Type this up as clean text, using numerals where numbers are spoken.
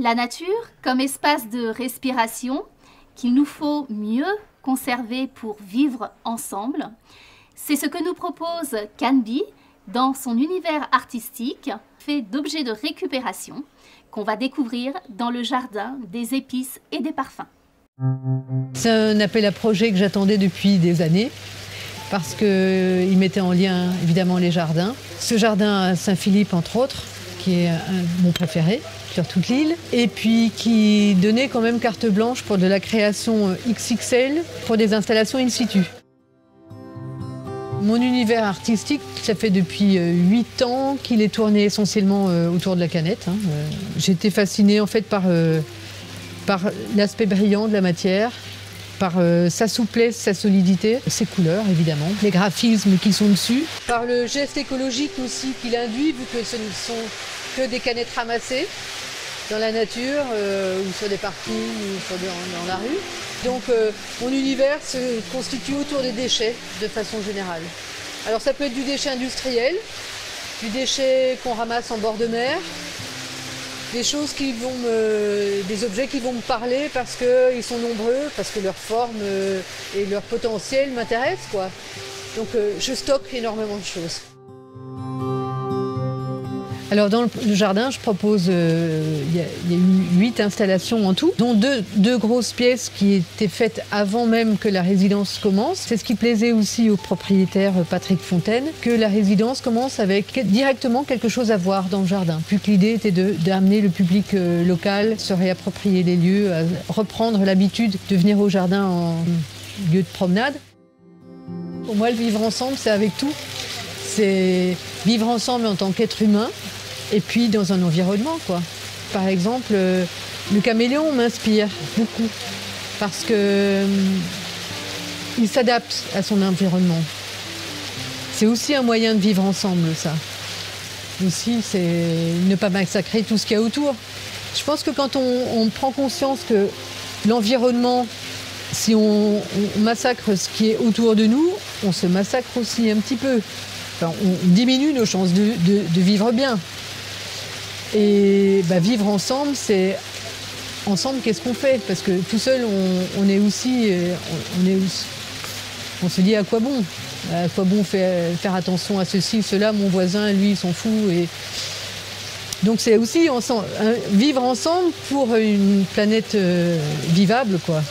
La nature comme espace de respiration qu'il nous faut mieux conserver pour vivre ensemble, c'est ce que nous propose Canby dans son univers artistique fait d'objets de récupération qu'on va découvrir dans le jardin des épices et des parfums. C'est un appel à projet que j'attendais depuis des années parce qu'il mettait en lien évidemment les jardins. Ce jardin à Saint-Philippe entre autres, qui est mon préféré sur toute l'île, et puis qui donnait quand même carte blanche pour de la création XXL pour des installations in situ. Mon univers artistique, ça fait depuis 8 ans qu'il est tourné essentiellement autour de la canette. J'ai été fascinée en fait par l'aspect brillant de la matière, par sa souplesse, sa solidité, ses couleurs évidemment, les graphismes qui sont dessus, par le geste écologique aussi qu'il induit, vu que ce ne sont que des canettes ramassées dans la nature ou sur des parkings ou dans la rue. Donc mon univers se constitue autour des déchets de façon générale. Alors ça peut être du déchet industriel, du déchet qu'on ramasse en bord de mer, des choses des objets qui vont me parler parce qu'ils sont nombreux, parce que leur forme et leur potentiel m'intéressent, quoi. Donc je stocke énormément de choses. Alors dans le jardin, je propose, il y a eu 8 installations en tout, dont deux grosses pièces qui étaient faites avant même que la résidence commence. C'est ce qui plaisait aussi au propriétaire Patrick Fontaine, que la résidence commence avec directement quelque chose à voir dans le jardin. Puis que l'idée était d'amener le public local, se réapproprier les lieux, à reprendre l'habitude de venir au jardin en lieu de promenade. Pour moi, le vivre ensemble, c'est avec tout. C'est vivre ensemble en tant qu'être humain, et puis dans un environnement, quoi. Par exemple, le caméléon m'inspire beaucoup parce que il s'adapte à son environnement. C'est aussi un moyen de vivre ensemble, ça. Aussi, c'est ne pas massacrer tout ce qu'il y a autour. Je pense que quand on prend conscience que l'environnement, si on massacre ce qui est autour de nous, on se massacre aussi un petit peu. Enfin, on diminue nos chances de vivre bien. Et vivre ensemble, c'est ensemble, qu'est-ce qu'on fait? Parce que tout seul, on se dit à quoi bon? À quoi bon faire attention à ceci, cela, mon voisin, lui, il s'en fout. Et donc c'est aussi vivre ensemble pour une planète vivable, quoi.